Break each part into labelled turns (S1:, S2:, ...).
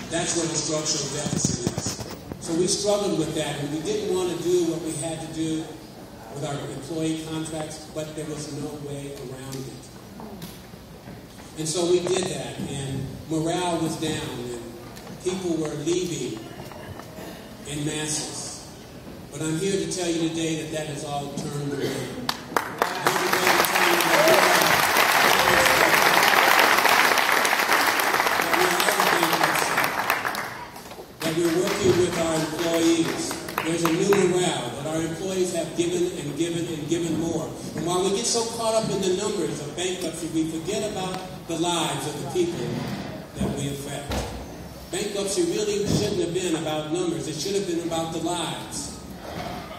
S1: That's what a structural deficit is. So we struggled with that, and we didn't want to do what we had to do with our employee contracts, but there was no way around it. And so we did that, and morale was down, and people were leaving in masses. But I'm here to tell you today that that has all turned around. That we're working with our employees. There's a new morale, that our employees have given and given and given more. And while we get so caught up in the numbers of bankruptcy, we forget about the lives of the people that we affect. Bankruptcy really shouldn't have been about numbers. It should have been about the lives.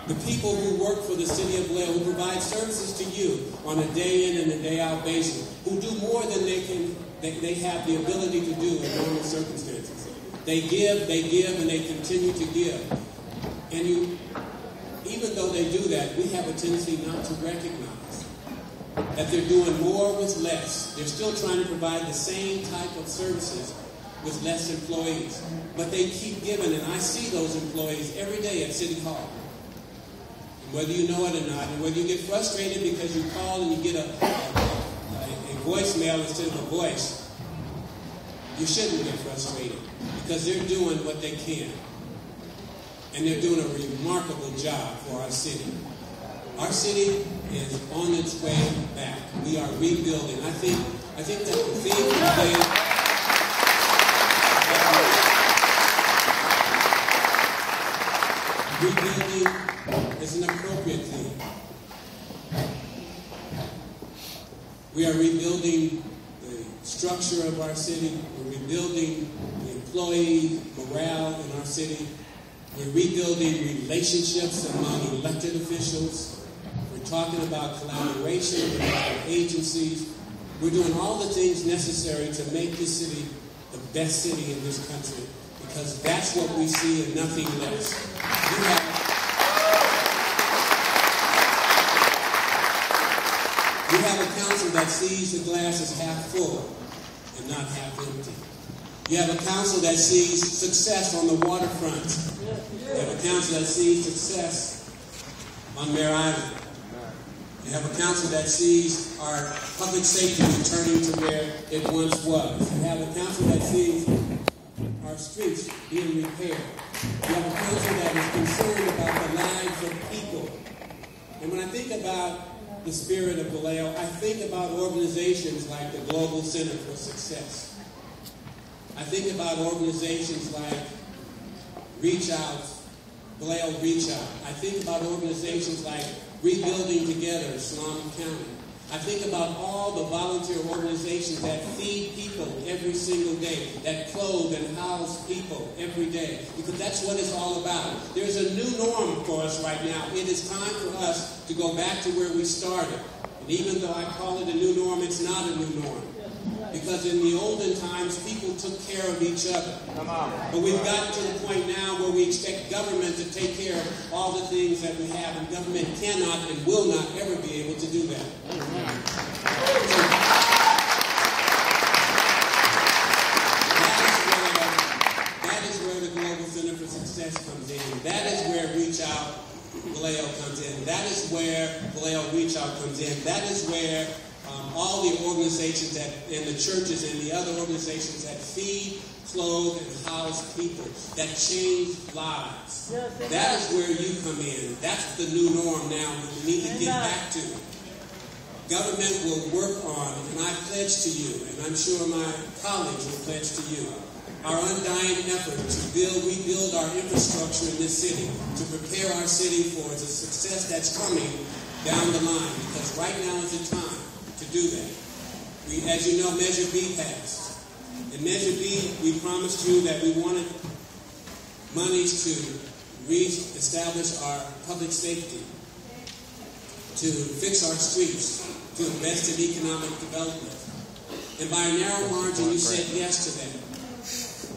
S1: The people who work for the city of Vallejo, who provide services to you on a day in and a day out basis, who do more than they have the ability to do in normal circumstances. They give, and they continue to give. And even though they do that, we have a tendency not to recognize that they're doing more with less. They're still trying to provide the same type of services with less employees. But they keep giving, and I see those employees every day at City Hall. And whether you know it or not, and whether you get frustrated because you call and you get a voicemail instead of a voice, you shouldn't get frustrated because they're doing what they can. And they're doing a remarkable job for our city. Our city is on its way back. We are rebuilding. I think that the theme today rebuilding is an appropriate theme. We are rebuilding the structure of our city. We're rebuilding the employee morale in our city. We're rebuilding relationships among elected officials. We're talking about collaboration with our agencies. We're doing all the things necessary to make this city the best city in this country, because that's what we see and nothing less. We have a council that sees the glass as half full and not half empty. You have a council that sees success on the waterfront. You have a council that sees success on Mare Island. You have a council that sees our public safety returning to where it once was. You have a council that sees our streets being repaired. You have a council that is concerned about the lives of people. And when I think about the spirit of Vallejo, I think about organizations like the Global Center for Success. I think about organizations like Reach Out, Vallejo Reach Out. I think about organizations like Rebuilding Together, Solano County. I think about all the volunteer organizations that feed people every single day, that clothe and house people every day, because that's what it's all about. There's a new norm for us right now. It is time for us to go back to where we started. And even though I call it a new norm, it's not a new norm. Because in the olden times, people took care of each other. But we've gotten to the point now where we expect government to take care of all the things that we have, and government cannot and will not ever be able to do that. That is where the Global Center for Success comes in. That is where Reach Out Vallejo comes in. That is where Vallejo Reach Out comes in. That is where all the organizations and the churches and the other organizations that feed, clothe, and house people, that change lives. That is where you come in. That's the new norm now that we need to get back to. Government will work on, and I pledge to you, and I'm sure my colleagues will pledge to you, our undying effort to rebuild our infrastructure in this city, to prepare our city for the success that's coming down the line, because right now is the time to do that. As you know, Measure B passed. In Measure B, we promised you that we wanted monies to re-establish our public safety, to fix our streets, to invest in economic development. And by a narrow margin, you said yes to that.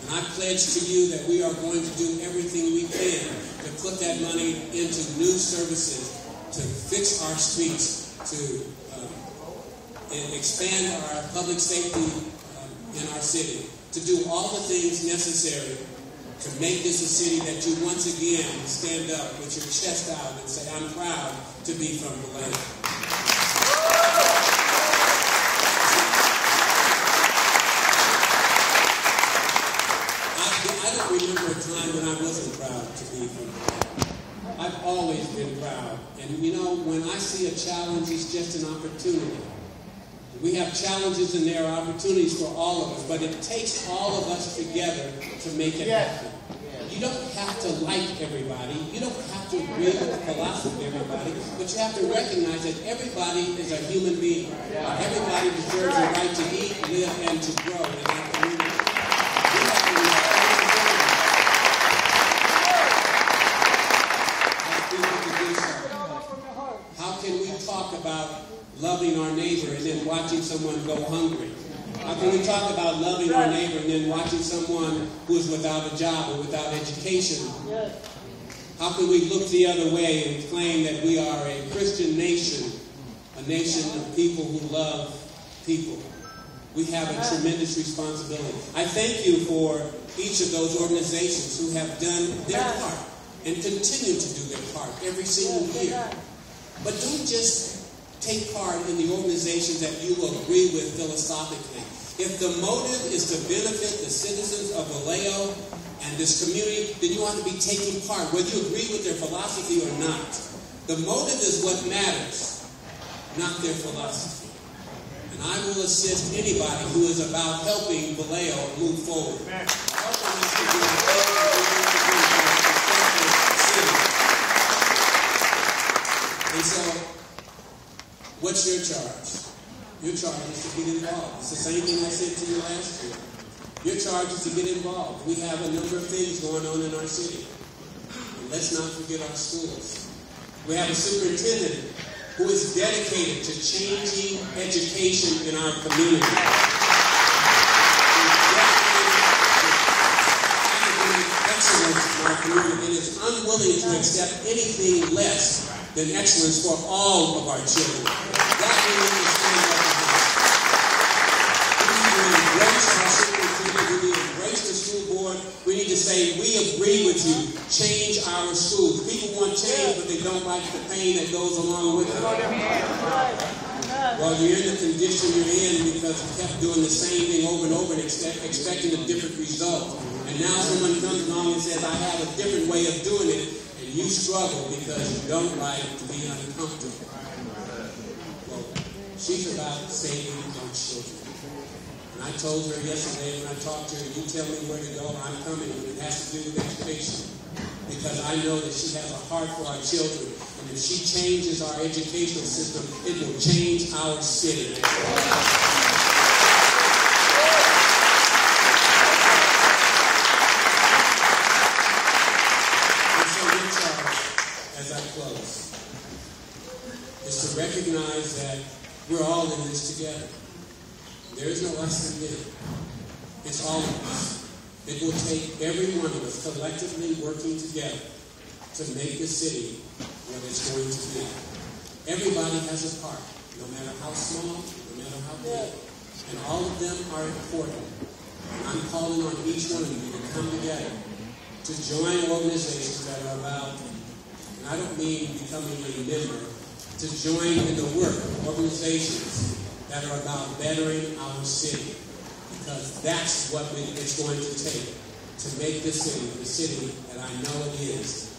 S1: And I pledge to you that we are going to do everything we can to put that money into new services, to fix our streets, to expand our public safety in our city. to do all the things necessary to make this a city that you once again stand up with your chest out and say, I'm proud to be from Vallejo. I don't remember a time when I wasn't proud to be from Vallejo. I've always been proud. And you know, when I see a challenge, it's just an opportunity. We have challenges and there are opportunities for all of us, but it takes all of us together to make it happen. You don't have to like everybody. You don't have to agree with the philosophy of everybody, but you have to recognize that everybody is a human being. Everybody deserves the right to eat, live, and to grow in our community. How can we talk about loving our neighbor and then watching someone go hungry? How can we talk about loving our neighbor and then watching someone who is without a job or without education? How can we look the other way and claim that we are a Christian nation, a nation of people who love people? We have a tremendous responsibility. I thank you for each of those organizations who have done their part and continue to do their part every single year. But don't just take part in the organizations that you agree with philosophically. If the motive is to benefit the citizens of Vallejo and this community, then you ought to be taking part, whether you agree with their philosophy or not. The motive is what matters, not their philosophy. And I will assist anybody who is about helping Vallejo move forward. Helping us to do city. And so, what's your charge? Your charge is to get involved. It's the same thing I said to you last year. Your charge is to get involved. We have a number of things going on in our city. And let's not forget our schools. We have a superintendent who is dedicated to changing education in our community. Excellence in our community and is unwilling to accept anything less than excellence for all of our children. That we need to stand up against. We need to embrace our superintendent. We need to embrace the school board. We need to say, we agree with you. Change our schools. People want change, but they don't like the pain that goes along with it. Well, you're in the condition you're in because you kept doing the same thing over and over and expecting a different result. And now someone comes along and says, I have a different way of doing it. You struggle because you don't like to be uncomfortable. Well, she's about saving our children. And I told her yesterday when I talked to her, you tell me where to go, I'm coming. And it has to do with education. Because I know that she has a heart for our children. And if she changes our educational system, it will change our city. Is to recognize that we're all in this together. There is no us and them. It's all of us. It will take every one of us collectively working together to make the city what it's going to be. Everybody has a part, no matter how small, no matter how big. And all of them are important. And I'm calling on each one of you to come together to join organizations that are about, and I don't mean becoming a member, to join in the work of organizations that are about bettering our city. Because that's what it's going to take to make this city the city that I know it is.